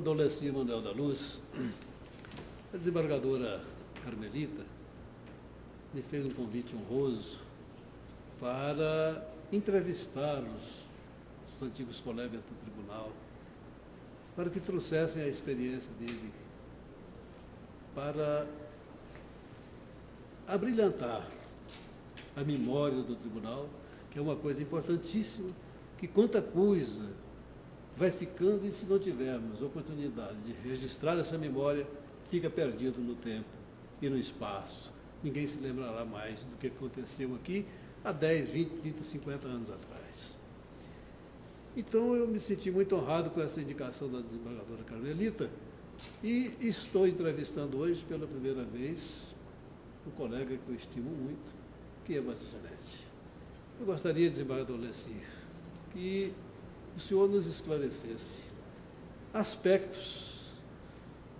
Adolesci Manuel da Luz, a desembargadora Carmelita me fez um convite honroso para entrevistar os antigos colegas do tribunal, para que trouxessem a experiência dele, para abrilhantar a memória do tribunal, que é uma coisa importantíssima, que quanta coisa vai ficando e se não tivermos oportunidade de registrar essa memória, fica perdido no tempo e no espaço. Ninguém se lembrará mais do que aconteceu aqui há 10, 20, 30, 50 anos atrás. Então, eu me senti muito honrado com essa indicação da desembargadora Carmelita e estou entrevistando hoje, pela primeira vez, um colega que eu estimo muito, que é Vossa Excelência. Eu gostaria, desembargador Alessi, que o senhor nos esclarecesse aspectos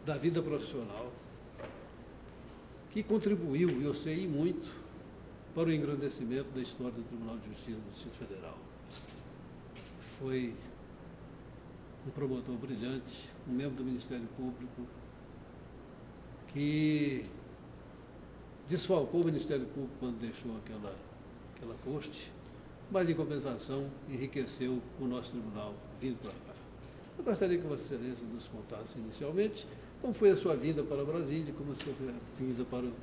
da vida profissional que contribuiu, e eu sei muito, para o engrandecimento da história do Tribunal de Justiça do Distrito Federal. Foi um promotor brilhante, um membro do Ministério Público, que desfalcou o Ministério Público quando deixou aquela corte, mas, em compensação, enriqueceu o nosso tribunal vindo para cá. Eu gostaria que Vossa Excelência nos contasse inicialmente como foi a sua vinda para Brasília, como a sua vinda para o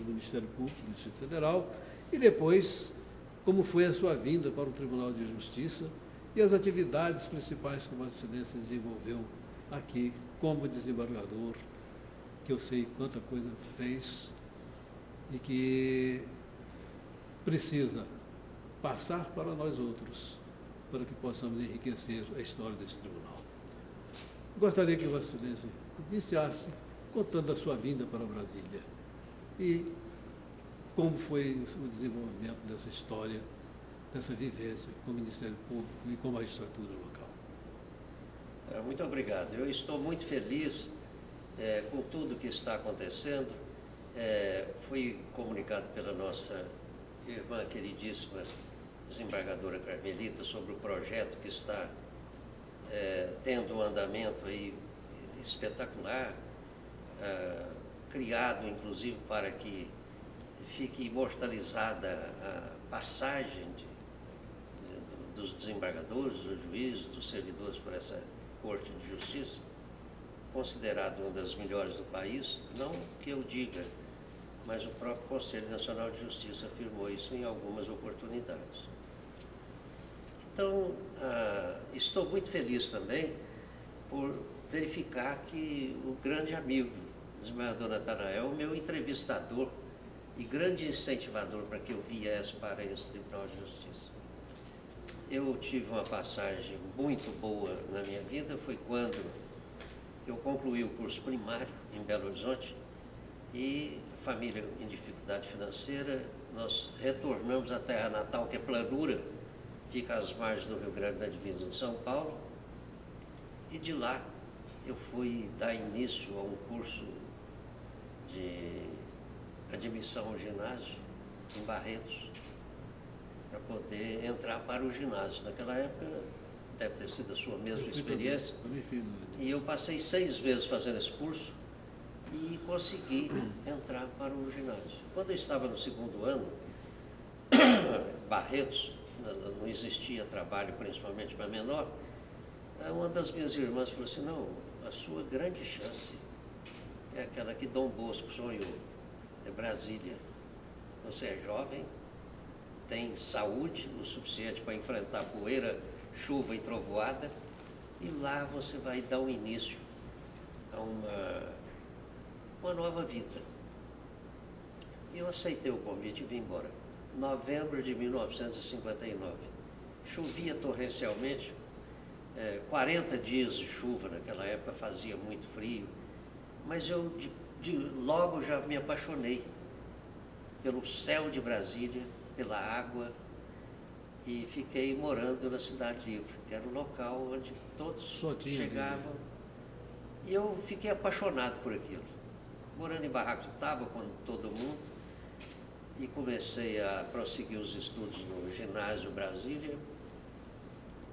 Ministério Público do Distrito Federal, e depois, como foi a sua vinda para o Tribunal de Justiça e as atividades principais que Vossa Excelência desenvolveu aqui como desembargador, que eu sei quanta coisa fez e que precisa passar para nós outros, para que possamos enriquecer a história desse tribunal. Gostaria que Vossa Excelência iniciasse contando a sua vinda para Brasília e como foi o desenvolvimento dessa história, dessa vivência com o Ministério Público e com a magistratura local. Muito obrigado. Eu estou muito feliz com tudo que está acontecendo. Fui comunicado pela nossa irmã queridíssima desembargadora Carmelita sobre o projeto que está tendo um andamento aí espetacular, criado inclusive para que fique imortalizada a passagem dos desembargadores, dos juízes, dos servidores por essa Corte de Justiça, considerado uma das melhores do país, não que eu diga, mas o próprio Conselho Nacional de Justiça afirmou isso em algumas oportunidades. Então, estou muito feliz também por verificar que o grande amigo, o desembargador Natanael, o meu entrevistador e grande incentivador para que eu viesse para esse Tribunal de Justiça. Eu tive uma passagem muito boa na minha vida, foi quando eu concluí o curso primário em Belo Horizonte e família em dificuldade financeira, nós retornamos à terra natal, que é Planura, fica às margens do Rio Grande, na divisa de São Paulo, e de lá eu fui dar início a um curso de admissão ao ginásio em Barretos, para poder entrar para o ginásio. Naquela época, deve ter sido a sua mesma experiência, e eu passei 6 vezes fazendo esse curso e consegui entrar para o ginásio. Quando eu estava no 2º ano, Barretos, não existia trabalho, principalmente para menor, uma das minhas irmãs falou assim, não, a sua grande chance é aquela que Dom Bosco sonhou, é Brasília. Você é jovem, tem saúde o suficiente para enfrentar poeira, chuva e trovoada, e lá você vai dar um início a uma nova vida. Eu aceitei o convite e vim embora. Novembro de 1959. Chovia torrencialmente, 40 dias de chuva naquela época, fazia muito frio, mas eu logo já me apaixonei pelo céu de Brasília, pela água, e fiquei morando na Cidade Livre, que era o local onde todos chegavam, e eu fiquei apaixonado por aquilo. Morando em barraco de tábua, como todo mundo, e comecei a prosseguir os estudos no ginásio Brasília,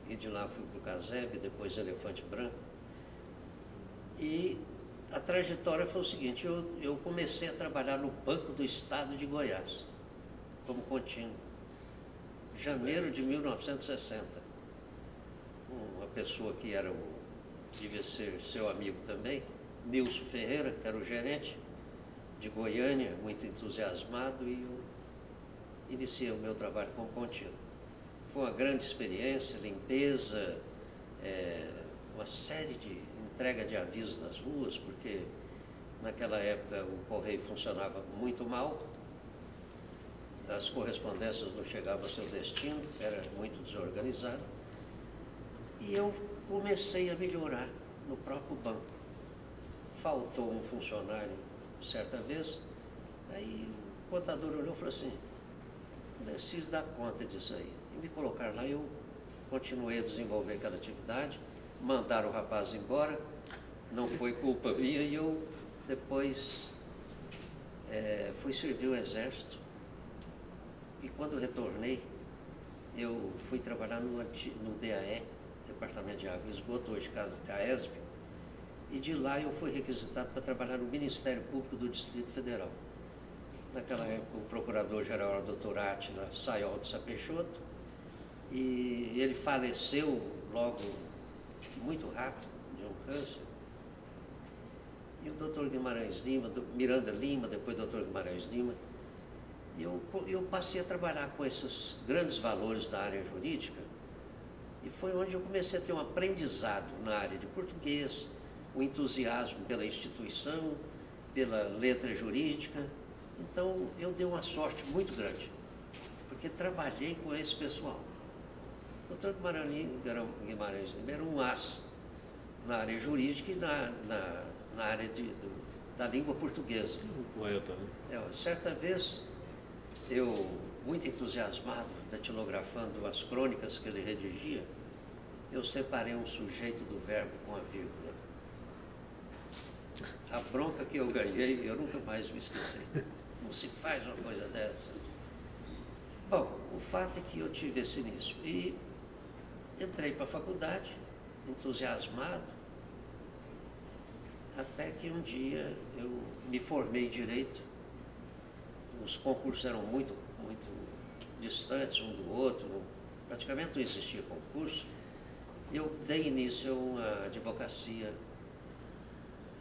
e de lá fui para o Caseb, depois Elefante Branco, E a trajetória foi o seguinte, eu comecei a trabalhar no Banco do Estado de Goiás, como contínuo, em janeiro de 1960. Uma pessoa que devia ser seu amigo também, Nilson Ferreira, que era o gerente de Goiânia, muito entusiasmado, e eu iniciei o meu trabalho como contínuo. Foi uma grande experiência, limpeza, uma série de entrega de avisos nas ruas, porque naquela época o correio funcionava muito mal, as correspondências não chegavam ao seu destino, era muito desorganizado, e eu comecei a melhorar no próprio banco. Faltou um funcionário certa vez, aí o contador olhou e falou assim, preciso dar conta disso aí. E me colocaram lá, eu continuei a desenvolver aquela atividade, mandaram o rapaz embora, não foi culpa minha, e eu depois fui servir o Exército. E quando retornei, eu fui trabalhar no DAE, Departamento de Água e Esgoto, hoje CAESB, e de lá eu fui requisitado para trabalhar no Ministério Público do Distrito Federal. Naquela época, o procurador-geral era o Dr. Átila Sayol de Sapeixoto, e ele faleceu logo, muito rápido, de um câncer. E o Dr. Guimarães Lima, Miranda Lima, depois Dr. Guimarães Lima, eu passei a trabalhar com esses grandes valores da área jurídica, e foi onde eu comecei a ter um aprendizado na área de português, o entusiasmo pela instituição, pela letra jurídica. Então, eu dei uma sorte muito grande, porque trabalhei com esse pessoal. O Dr. Guimarães Lima era um as na área jurídica e na área da língua portuguesa. Poeta, né? Certa vez, eu, muito entusiasmado, datilografando as crônicas que ele redigia, eu separei um sujeito do verbo com a vírgula. A bronca que eu ganhei, eu nunca mais me esqueci. Não se faz uma coisa dessa. Bom, o fato é que eu tive esse início. E entrei para a faculdade, entusiasmado, até que um dia eu me formei em Direito. Os concursos eram muito distantes um do outro, praticamente não existia concurso. Eu dei início a uma advocacia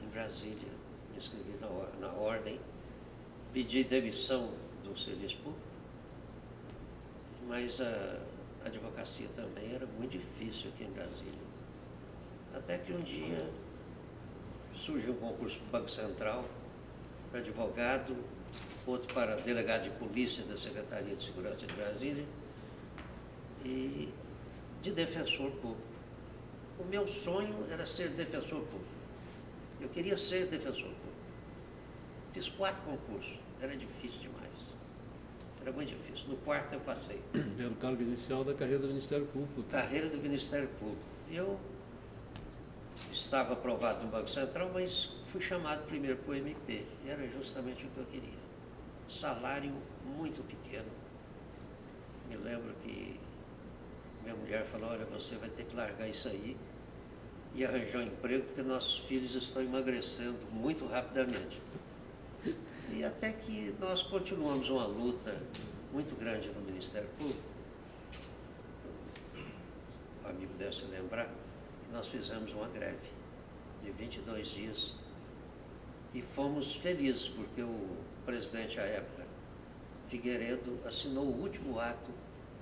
em Brasília, me inscrevi na ordem, pedi demissão do serviço público, mas a advocacia também era muito difícil aqui em Brasília. Até que um dia surgiu um concurso para o Banco Central, para advogado, outro para delegado de polícia da Secretaria de Segurança de Brasília e de defensor público. O meu sonho era ser defensor público. Eu queria ser defensor público. Fiz 4 concursos, era difícil demais. Era muito difícil. No quarto eu passei. Era o cargo inicial da carreira do Ministério Público. Carreira do Ministério Público. Eu estava aprovado no Banco Central, mas fui chamado primeiro para o MP. Era justamente o que eu queria. Salário muito pequeno. Me lembro que minha mulher falou, olha, você vai ter que largar isso aí e arranjar um emprego, porque nossos filhos estão emagrecendo muito rapidamente. E até que nós continuamos uma luta muito grande no Ministério Público. O amigo deve se lembrar que nós fizemos uma greve de 22 dias e fomos felizes, porque o presidente à época, Figueiredo, assinou o último ato,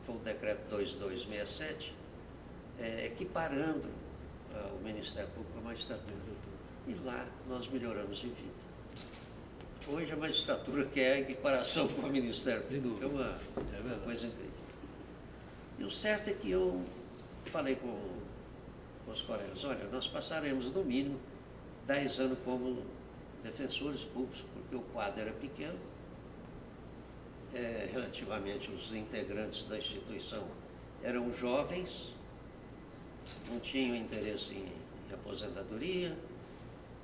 foi o decreto 2267, equiparando o Ministério Público à magistratura. E lá nós melhoramos de vida. Hoje a magistratura quer a equiparação com o Ministério Público, é uma coisa incrível. E o certo é que eu falei com os colegas, olha, nós passaremos no mínimo 10 anos como defensores públicos, porque o quadro era pequeno, relativamente os integrantes da instituição eram jovens, não tinham interesse em aposentadoria,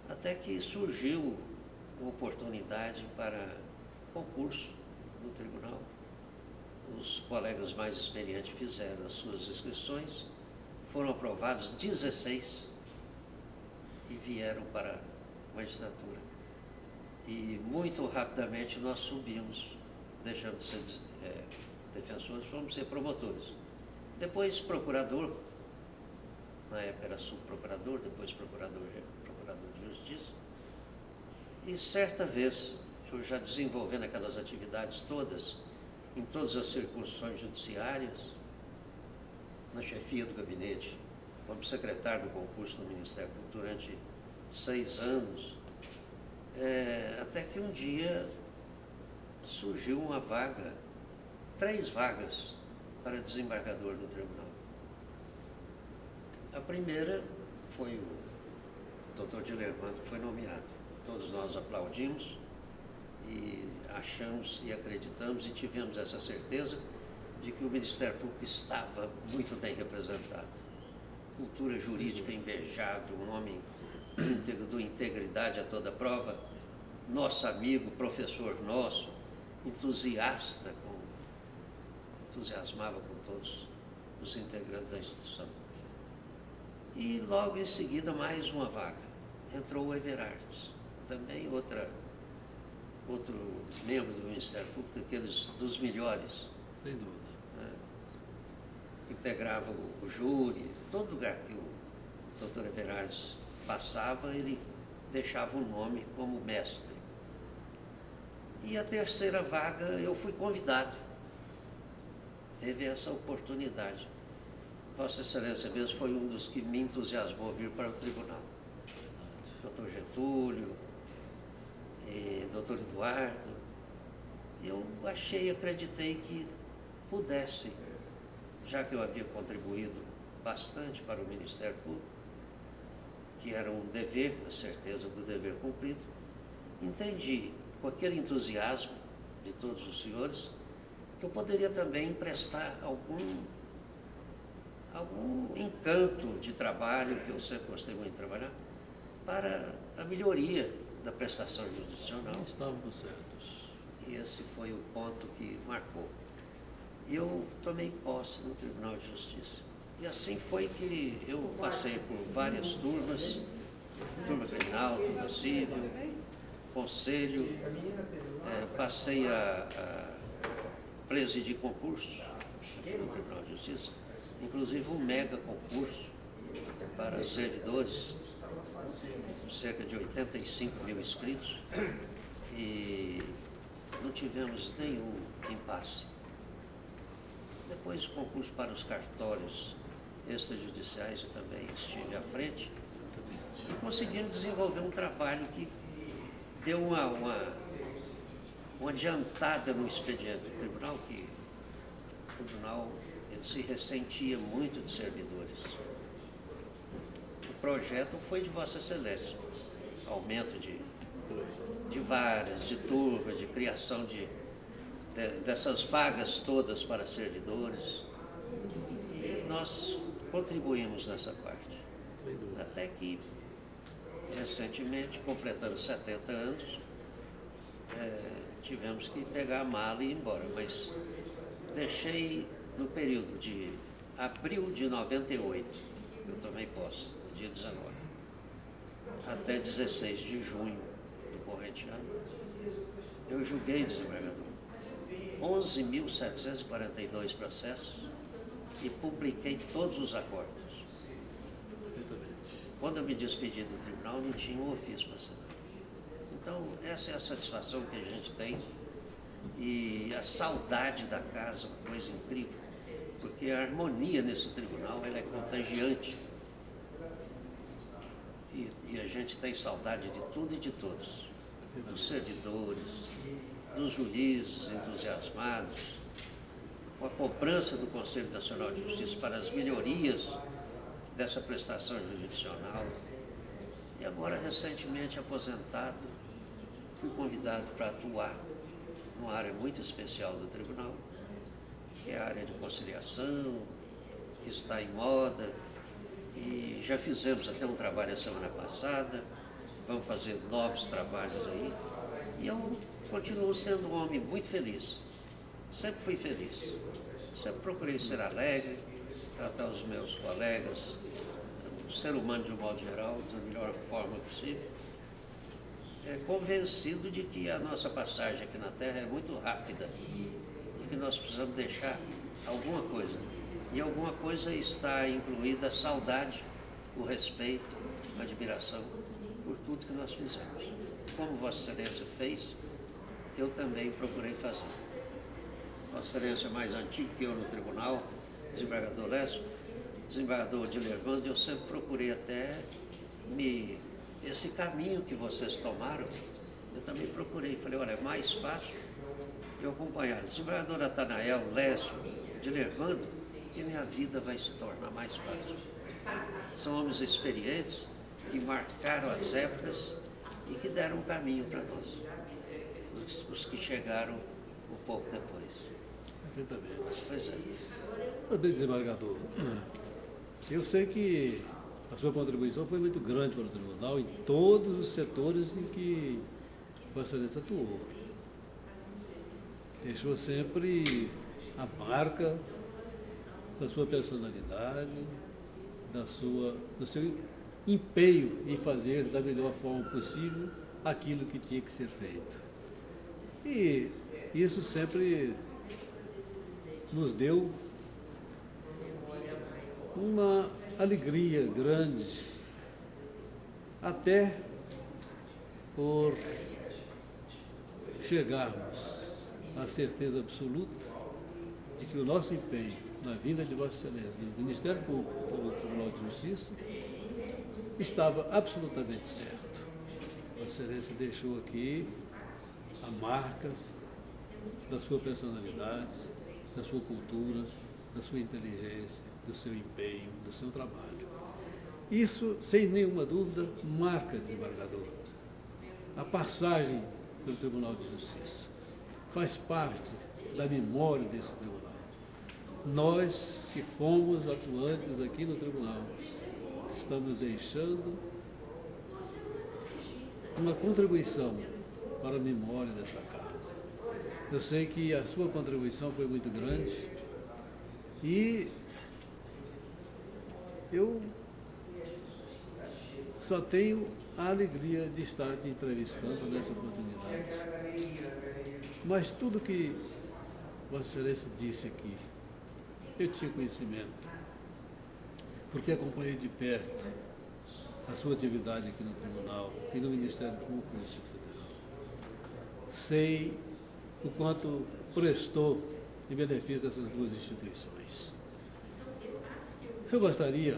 até que surgiu uma oportunidade para concurso no tribunal. Os colegas mais experientes fizeram as suas inscrições, foram aprovados 16, e vieram para a magistratura. E muito rapidamente nós subimos, deixamos de ser defensores, fomos ser promotores. Depois procurador, na época era subprocurador, depois procurador de justiça. E certa vez, eu já desenvolvendo aquelas atividades todas, em todas as circunscrições judiciárias, na chefia do gabinete, como secretário do concurso do Ministério Público durante 6 anos, até que um dia surgiu uma vaga, 3 vagas para desembargador no tribunal. A primeira foi o doutor Dilermando, que foi nomeado. Todos nós aplaudimos e achamos e acreditamos e tivemos essa certeza de que o Ministério Público estava muito bem representado. Cultura jurídica invejável, um homem íntegro, do integridade a toda prova, nosso amigo, professor nosso, entusiasmava com todos os integrantes da instituição. E logo em seguida mais uma vaga. Entrou o Everardes, também outro membro do Ministério Público, daqueles dos melhores. Sem dúvida. Integrava o júri, todo lugar que o doutor Everardes passava, ele deixava o nome como mestre. E a terceira vaga eu fui convidado. Teve essa oportunidade. Vossa Excelência mesmo foi um dos que me entusiasmou a vir para o tribunal. Doutor Getúlio, doutor Eduardo. Eu acreditei que pudesse, já que eu havia contribuído bastante para o Ministério Público, que era um dever, a certeza do dever cumprido, entendi, com aquele entusiasmo de todos os senhores, que eu poderia também emprestar algum encanto de trabalho, que eu sempre gostei muito de trabalhar, para a melhoria da prestação jurisdicional. Estávamos certos. E esse foi o ponto que marcou. Eu tomei posse no Tribunal de Justiça. E assim foi que eu passei por várias turmas, turma criminal, turma civil, conselho, passei a presidir concursos no Tribunal de Justiça, inclusive um mega concurso para servidores, cerca de 85 mil inscritos, e não tivemos nenhum impasse. Depois, concurso para os cartórios extrajudiciais, eu também estive à frente, e conseguimos desenvolver um trabalho que deu uma adiantada no expediente do tribunal, que o tribunal ele se ressentia muito de servidores. O projeto foi de Vossa Excelência, aumento de varas, de turmas, de criação dessas vagas todas para servidores. E nós contribuímos nessa parte. Até que, recentemente, completando 70 anos, tivemos que pegar a mala e ir embora. Mas deixei no período de abril de 98, eu tomei posse, dia 19, até 16 de junho do corrente ano, eu julguei, desembargador, 11.742 processos e publiquei todos os acordos. Quando eu me despedi do tribunal, não tinha um ofício para assinar. Então, essa é a satisfação que a gente tem e a saudade da casa, uma coisa incrível, porque a harmonia nesse tribunal ela é contagiante. E a gente tem saudade de tudo e de todos, dos servidores, dos juízes entusiasmados, com a cobrança do Conselho Nacional de Justiça para as melhorias dessa prestação jurisdicional. E agora, recentemente aposentado, fui convidado para atuar numa área muito especial do tribunal, que é a área de conciliação, que está em moda, e já fizemos até um trabalho a semana passada, vamos fazer novos trabalhos aí, e eu continuo sendo um homem muito feliz, sempre fui feliz, sempre procurei ser alegre, tratar os meus colegas o ser humano de um modo geral, da melhor forma possível, convencido de que a nossa passagem aqui na Terra é muito rápida e que nós precisamos deixar alguma coisa. E alguma coisa está incluída a saudade, o respeito, a admiração por tudo que nós fizemos. Como Vossa Excelência fez, eu também procurei fazer. Vossa Excelência é mais antigo que eu no tribunal, desembargador Lécio, desembargador Dilermando, eu sempre procurei até esse caminho que vocês tomaram, eu também procurei. Falei, olha, é mais fácil eu acompanhar desembargador Natanael, Lécio, Dilermando, que minha vida vai se tornar mais fácil. São homens experientes que marcaram as épocas e que deram um caminho para nós, os que chegaram um pouco depois. Perfeitamente. Pois é. Bem, desembargador, eu sei que a sua contribuição foi muito grande para o tribunal em todos os setores em que Vossa Excelência atuou. Deixou sempre a marca da sua personalidade, do seu empenho em fazer da melhor forma possível aquilo que tinha que ser feito. E isso sempre nos deu uma alegria grande, até por chegarmos à certeza absoluta de que o nosso empenho na vinda de Vossa Excelência do Ministério Público do Tribunal de Justiça estava absolutamente certo. Vossa Excelência deixou aqui a marca da sua personalidade, da sua cultura, da sua inteligência, do seu empenho, do seu trabalho. Isso, sem nenhuma dúvida, marca, desembargador, a passagem pelo Tribunal de Justiça. Faz parte da memória desse tribunal. Nós que fomos atuantes aqui no tribunal, estamos deixando uma contribuição para a memória desta casa. Eu sei que a sua contribuição foi muito grande e eu só tenho a alegria de estar te entrevistando nessa oportunidade. Mas tudo que Vossa Excelência disse aqui, eu tinha conhecimento, porque acompanhei de perto a sua atividade aqui no Tribunal e no Ministério Público do Distrito Federal. Sei o quanto prestou em benefício dessas duas instituições. Eu gostaria,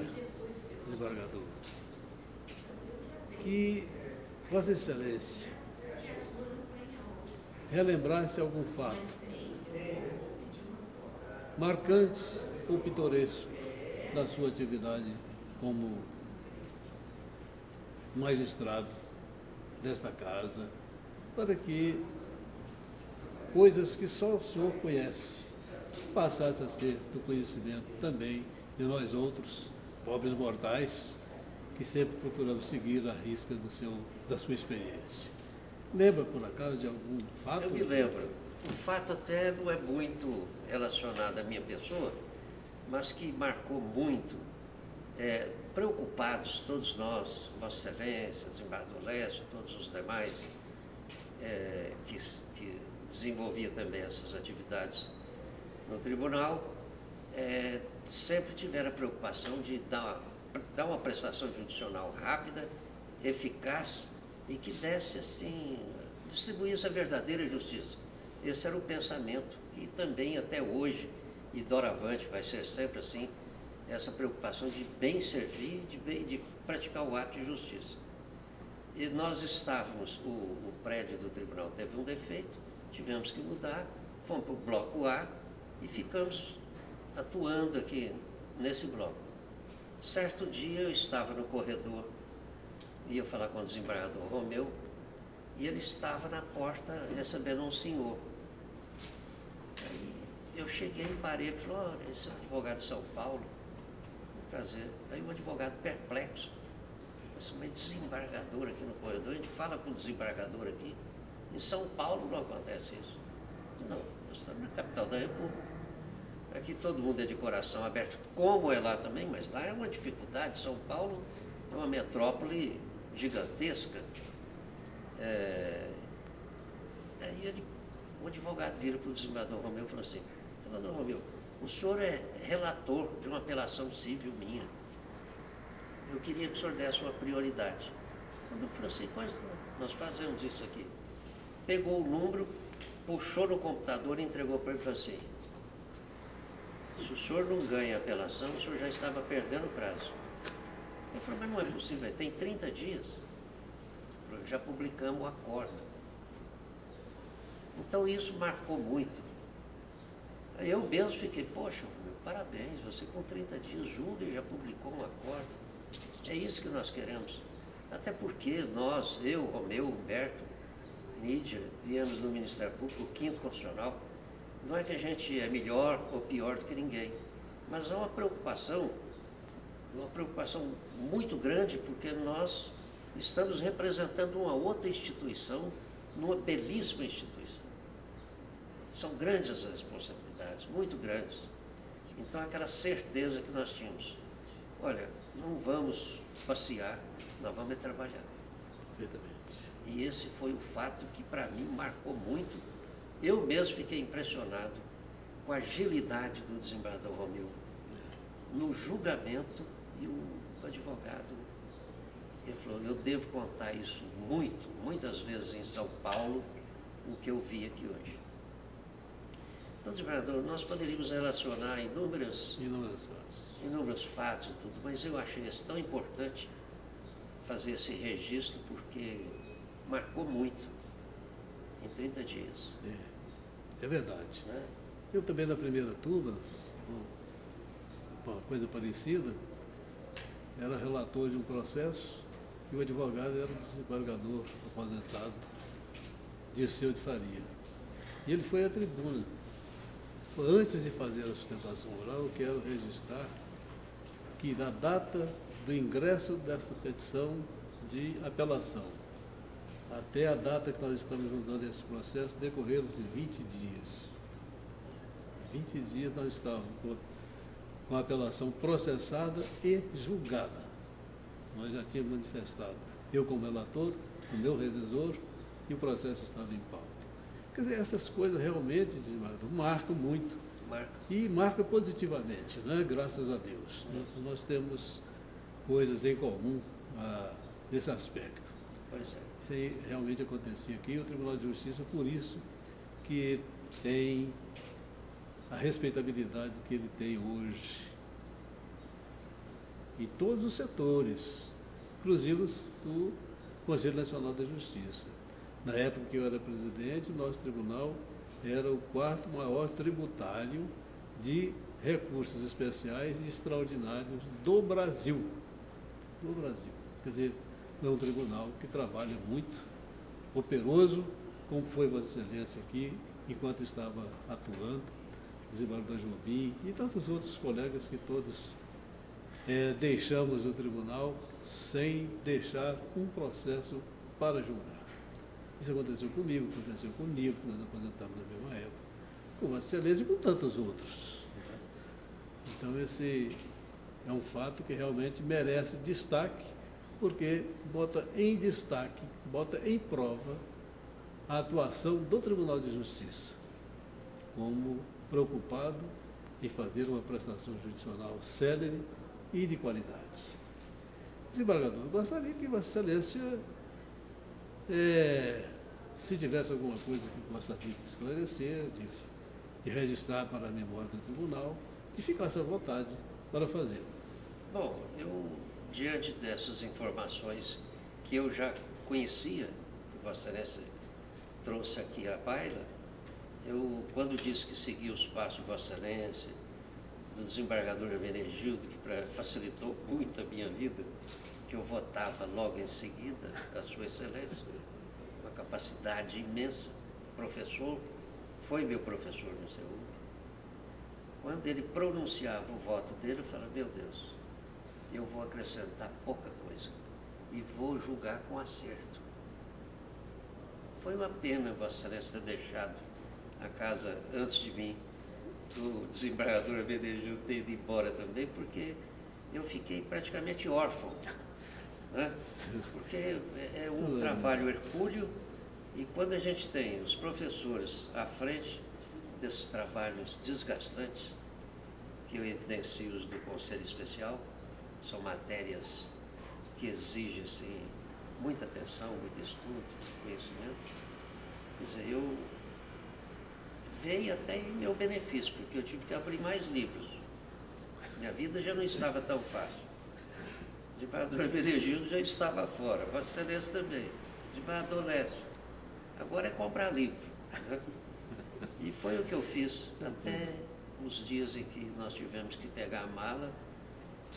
desembargador, que Vossa Excelência relembrasse algum fato marcante ou pitoresco da sua atividade como magistrado desta casa, para que coisas que só o senhor conhece passassem a ser do conhecimento também de nós outros, pobres mortais, que sempre procuramos seguir a risca da sua experiência. Lembra, por acaso, de algum fato? Eu me lembro. O fato até não é muito relacionado à minha pessoa, mas que marcou muito, preocupados todos nós, Vossa Excelência, desembargador Lécio, todos os demais, que desenvolvia também essas atividades no tribunal, sempre tiveram a preocupação de dar uma prestação judicional rápida, eficaz e que desse assim, distribuísse a verdadeira justiça. Esse era o pensamento e também até hoje e doravante vai ser sempre assim, essa preocupação de bem servir, de praticar o ato de justiça. E nós estávamos, o prédio do tribunal teve um defeito, tivemos que mudar, fomos para o bloco A e ficamos atuando aqui nesse bloco. Certo dia eu estava no corredor, ia falar com o desembargador Romeu, e ele estava na porta recebendo um senhor. Aí eu cheguei, parei e falei, olha, esse é o advogado de São Paulo, prazer. Aí o advogado perplexo, esse meio desembargador aqui no corredor, a gente fala com o desembargador aqui, em São Paulo não acontece isso. Não, nós estamos na capital da República. Aqui todo mundo é de coração aberto, como é lá também, mas lá é uma dificuldade. São Paulo é uma metrópole gigantesca. Aí o advogado vira para o desembargador Romeu e falou assim: desembargador Romeu, o senhor é relator de uma apelação civil minha. Eu queria que o senhor desse uma prioridade. Eu falei assim: pois não, nós fazemos isso aqui. Pegou o número, puxou no computador e entregou para ele e falou assim: se o senhor não ganha a apelação, o senhor já estava perdendo o prazo. Eu falei: mas não é possível, tem 30 dias. Eu falei: já publicamos o acordo. Então isso marcou muito. Aí eu mesmo fiquei: poxa, meu, parabéns, você com 30 dias julga e já publicou um acordo. É isso que nós queremos. Até porque nós, eu, Romeu, Humberto, Nídia, viemos no Ministério Público, o 5º Constitucional. Não é que a gente é melhor ou pior do que ninguém, mas é uma preocupação muito grande, porque nós estamos representando uma outra instituição, numa belíssima instituição. São grandes as responsabilidades, muito grandes. Então, aquela certeza que nós tínhamos: olha, não vamos passear, nós vamos trabalhar. Perfeitamente. E esse foi o fato que, para mim, marcou muito. Eu mesmo fiquei impressionado com a agilidade do desembargador Romeu no julgamento, e o advogado, ele falou: eu devo contar isso muitas vezes em São Paulo, o que eu vi aqui hoje. Então, desembargador, nós poderíamos relacionar inúmeros fatos e tudo, mas eu achei isso tão importante fazer esse registro, porque marcou muito em 30 dias. É verdade. Né? Eu também, na primeira turma, uma coisa parecida, era relator de um processo e o advogado era um desembargador aposentado, Dirceu de Faria. E ele foi à tribuna. Antes de fazer a sustentação oral, eu quero registrar que na data do ingresso dessa petição de apelação até a data que nós estamos julgando esse processo, decorreram-se 20 dias. 20 dias nós estávamos com a apelação processada e julgada. Nós já tínhamos manifestado, eu como relator, o meu revisor, e o processo estava em pauta. Quer dizer, essas coisas realmente marcam muito. E marcam positivamente, né? Graças a Deus. Nós temos coisas em comum nesse aspecto. Pois é. Isso aí realmente acontecia aqui. O Tribunal de Justiça, por isso que tem a respeitabilidade que ele tem hoje em todos os setores, inclusive do Conselho Nacional da Justiça. Na época que eu era presidente, nosso tribunal era o 4º maior tributário de recursos especiais e extraordinários do Brasil. Do Brasil. Quer dizer, é um tribunal que trabalha muito, operoso, como foi Vossa Excelência aqui, enquanto estava atuando, desembargador Jobim e tantos outros colegas que todos deixamos o tribunal sem deixar um processo para julgar. Isso aconteceu comigo, aconteceu com o Nivo, que nós aposentamos na mesma época, com Vossa Excelência e com tantos outros. Então, esse é um fato que realmente merece destaque, porque bota em destaque, bota em prova a atuação do Tribunal de Justiça, como preocupado em fazer uma prestação judicional célere e de qualidade. Desembargador, eu gostaria que Vossa Excelência, se tivesse alguma coisa que gostaria de esclarecer, de registrar para a memória do tribunal, que ficasse à vontade para fazê-lo. Bom, eu, diante dessas informações que eu já conhecia, que Vossa Excelência trouxe aqui à baila, eu, quando disse que seguia os passos de Vossa Excelência, do desembargador Hermenegildo, que facilitou muito a minha vida, que eu votava logo em seguida a Sua Excelência, uma capacidade imensa, professor, foi meu professor no CEU. Quando ele pronunciava o voto dele, eu falava: meu Deus, eu vou acrescentar pouca coisa e vou julgar com acerto. Foi uma pena Vossa Excelência ter deixado a casa antes de mim, do desembargador Hermenegildo ter ido embora também, porque eu fiquei praticamente órfão, né? Porque é um trabalho hercúleo, e quando a gente tem os professores à frente desses trabalhos desgastantes, que eu evidencio os do Conselho Especial, são matérias que exigem assim, muita atenção, muito estudo, conhecimento. Quer dizer, eu veio até em meu benefício, porque eu tive que abrir mais livros. Minha vida já não estava tão fácil. O desembargador Hermenegildo já estava fora, Vossa Excelência também, o desembargador Lécio. Agora é comprar livro, né? E foi o que eu fiz até os dias em que nós tivemos que pegar a mala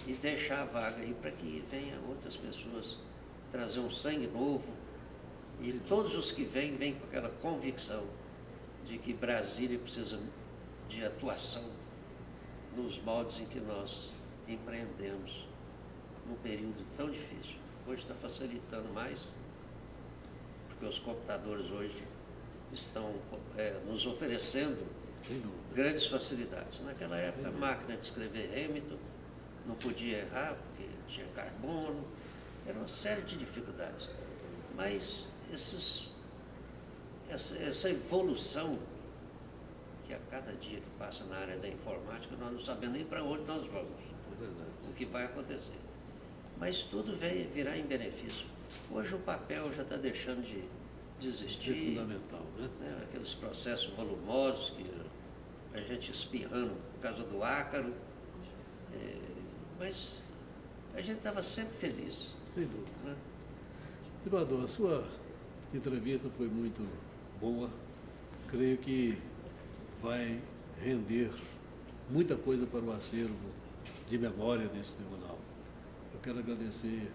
e deixar a vaga aí para que venham outras pessoas trazer um sangue novo. E todos os que vêm com aquela convicção de que Brasília precisa de atuação nos moldes em que nós empreendemos num período tão difícil. Hoje está facilitando mais, porque os computadores hoje estão nos oferecendo grandes facilidades. Naquela época, a máquina de escrever Hamilton não podia errar, porque tinha carbono, era uma série de dificuldades. Mas essa evolução, que a cada dia que passa na área da informática, nós não sabemos nem para onde nós vamos, o que vai acontecer. Mas tudo virá em benefício. Hoje o papel já está deixando de existir. É fundamental, né? Aqueles processos volumosos que a gente espirrando por causa do ácaro. Mas a gente estava sempre feliz. Sem dúvida. Né? Desembargador, a sua entrevista foi muito boa. Creio que vai render muita coisa para o acervo de memória desse tribunal. Eu quero agradecer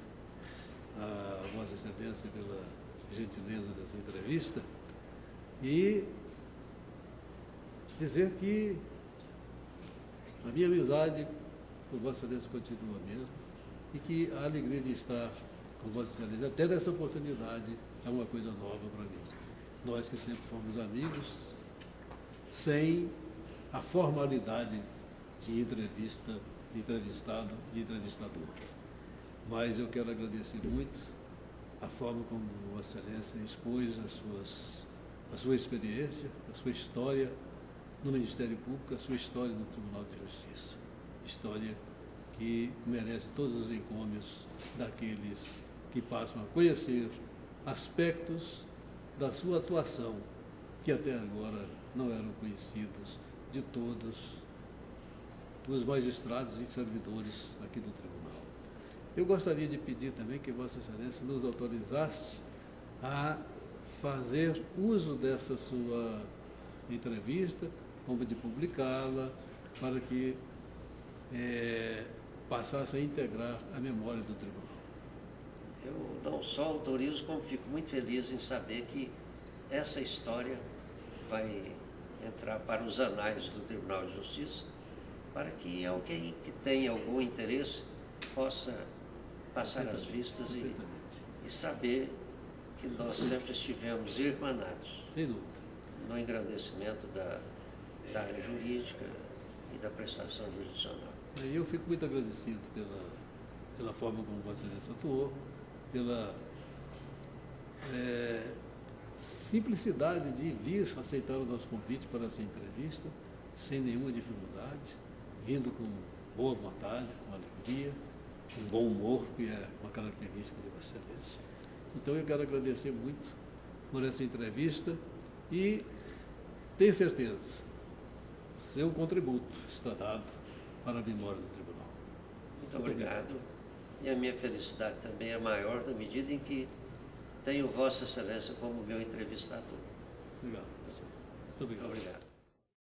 a Vossa Excelência pela gentileza dessa entrevista e dizer que a minha amizade por Vossa Excelência continua mesmo e que a alegria de estar com Vossa Excelência, até nessa oportunidade, é uma coisa nova para mim. Nós que sempre fomos amigos, sem a formalidade de entrevista, de entrevistado, de entrevistador. Mas eu quero agradecer muito a forma como Vossa Excelência expôs a sua experiência, a sua história no Ministério Público, a sua história no Tribunal de Justiça. História que merece todos os encômios daqueles que passam a conhecer aspectos da sua atuação que até agora não eram conhecidos de todos os magistrados e servidores aqui do Tribunal. Eu gostaria de pedir também que Vossa Excelência nos autorizasse a fazer uso dessa sua entrevista, como de publicá-la, para que passasse a integrar a memória do Tribunal. Eu não só autorizo, como fico muito feliz em saber que essa história vai entrar para os anais do Tribunal de Justiça, para que alguém que tenha algum interesse possa passar as vistas e saber que nós sempre estivemos irmanados no engrandecimento da área jurídica e da prestação jurisdicional. Eu fico muito agradecido pela forma como Vossa Excelência atuou, pela simplicidade de vir aceitar o nosso convite para essa entrevista, sem nenhuma dificuldade, vindo com boa vontade, com alegria, com bom humor, que é uma característica de Vossa Excelência. Então eu quero agradecer muito por essa entrevista e tenho certeza, seu contributo está dado para a memória do Tribunal. Muito obrigado. E a minha felicidade também é maior na medida em que tenho Vossa Excelência como meu entrevistador. Obrigado. Muito obrigado. Muito obrigado.